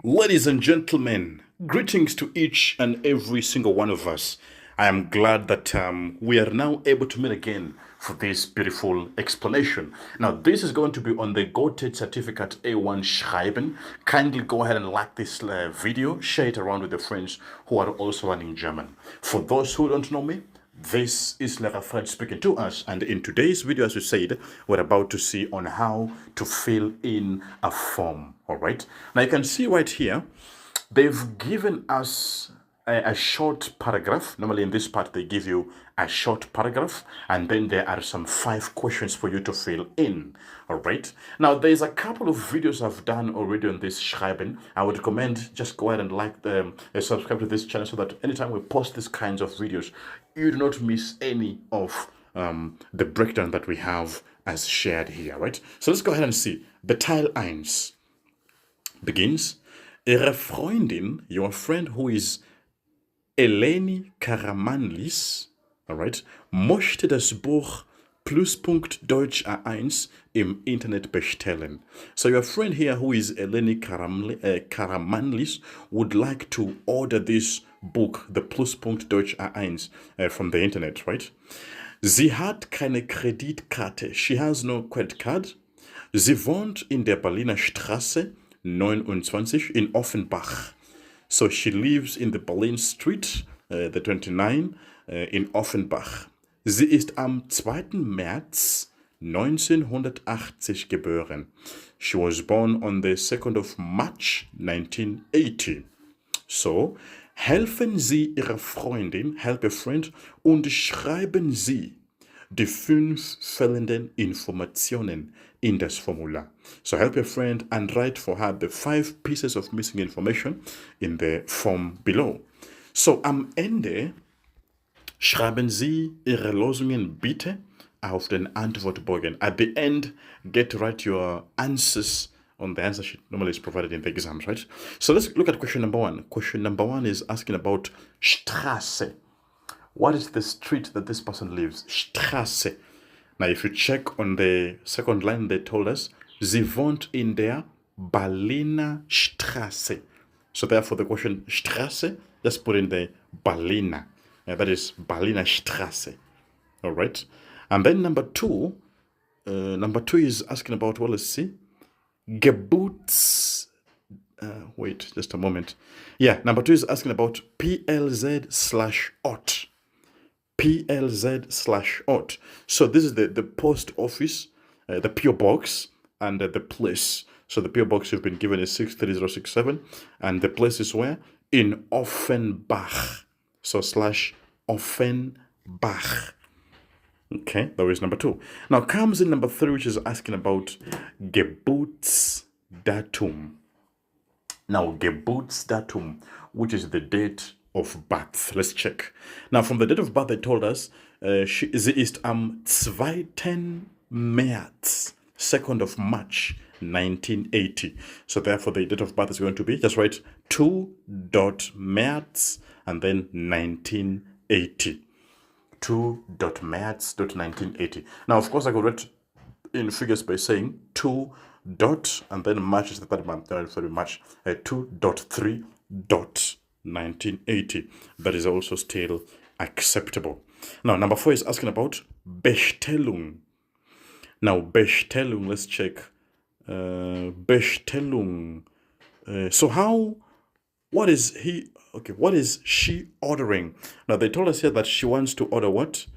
Ladies and gentlemen, greetings to each and every single one of us. I am glad that we are now able to meet again for this beautiful explanation. Now, this is going to be on the Goethe certificate A1 Schreiben. Kindly go ahead and like this video, share it around with your friends who are also learning German. For those who don't know me, this is Lehrer Fred speaking to us, and in today's video, as we said, we're about to see on how to fill in a form. All right, now you can see right here they've given us a short paragraph. Normally in this part they give you a short paragraph, and then there are some 5 questions for you to fill in. All right, now there's a couple of videos I've done already on this Schreiben. I would recommend just go ahead and like them, subscribe to this channel, so that anytime we post these kinds of videos you do not miss any of the breakdown that we have as shared here. Right, so let's go ahead and see. The Teil 1 begins, Ihre Freundin, your friend who is Eleni Karamanlis, all right, möchte das Buch Pluspunkt Deutsch A1 im Internet bestellen. So your friend here who is Eleni Karamanlis would like to order this book, the Pluspunkt Deutsch A1, from the internet, right? Sie hat keine Kreditkarte. She has no credit card. Sie wohnt in der Berliner Straße 29 in Offenbach. So she lives in the Berlin Street, the 29, in Offenbach. Sie ist am 2. März 1980 geboren. She was born on the 2nd of March 1980. So, helfen Sie Ihrer Freundin, help a friend, und schreiben Sie die 5 fehlenden Informationen in das Formular. So help your friend and write for her the 5 pieces of missing information in the form below. So am Ende schreiben Sie Ihre Lösungen bitte auf den Antwortbogen. At the end, get to write your answers on the answer sheet. Normally it's provided in the exams, right? So let's look at question number 1. Question number 1 is asking about Straße. What is the street that this person lives? Straße. Now, if you check on the second line, they told us, Sie wohnt in der Berliner Straße. So therefore, the question Straße, just put in the Berliner. That is Berliner Straße. All right. And then number 2 is asking about, well, let's see, Geburts. Wait, just a moment. Yeah, number 2 is asking about PLZ/Ort. PLZ/Ort. So this is the post office, the PO box, and the place. So the PO box you've been given is 63067, and the place is where? In Offenbach. So /Offenbach. Okay, that was number 2. Now comes in number 3, which is asking about Geburtsdatum. Now, Geburtsdatum, which is the date of birth. Let's check. Now, from the date of birth, they told us sie ist am 2. März, 2nd of March, 1980. So therefore, the date of birth is going to be, just write 2. März and then 1980. 2. März, 1980. Now, of course, I could write in figures by saying 2. And then March is the 3rd month, sorry, March, 2.3. 1980. That is also still acceptable. Now, number 4 is asking about Bestellung. Now, Bestellung, let's check. Bestellung. What is she ordering? Now, they told us here that she wants to order what?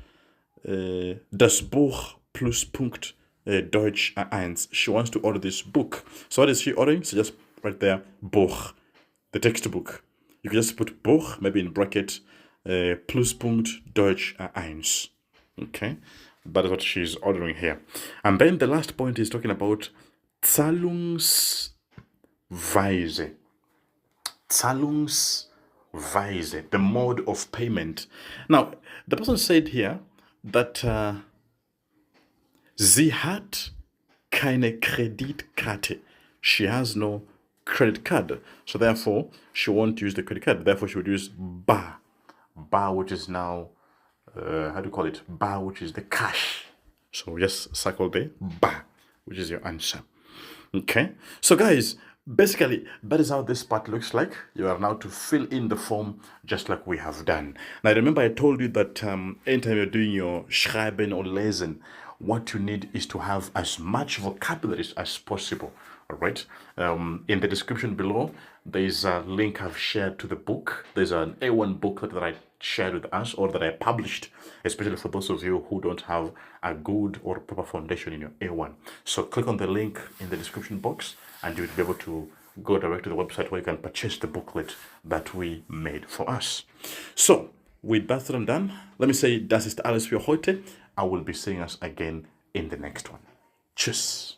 Das Buch Pluspunkt Deutsch A1. She wants to order this book. So what is she ordering? So just right there, Buch, the textbook. You can just put Buch, maybe in bracket, Pluspunkt Deutsch A1. Okay, that is what she's ordering here. And then the last point is talking about Zahlungsweise. Zahlungsweise, the mode of payment. Now, the person said here that sie hat keine Kreditkarte. She has no credit card. So therefore, she won't use the credit card. Therefore, she would use bar. Bar, which is now, how do you call it? Bar, which is the cash. So just circle the bar, which is your answer. Okay. So guys, Basically, that is how this part looks like. You are now to fill in the form just like we have done. Now, remember I told you that anytime you're doing your Schreiben or Lesen, what you need is to have as much vocabulary as possible. All right. In the description below, there's a link I've shared to the book. There's an A1 booklet that I shared with us or that I published, especially for those of you who don't have a good or proper foundation in your A1. So click on the link in the description box and you'll be able to go direct to the website where you can purchase the booklet that we made for us. So, with that said and done, let me say, das ist alles für heute. I will be seeing us again in the next one. Tschüss.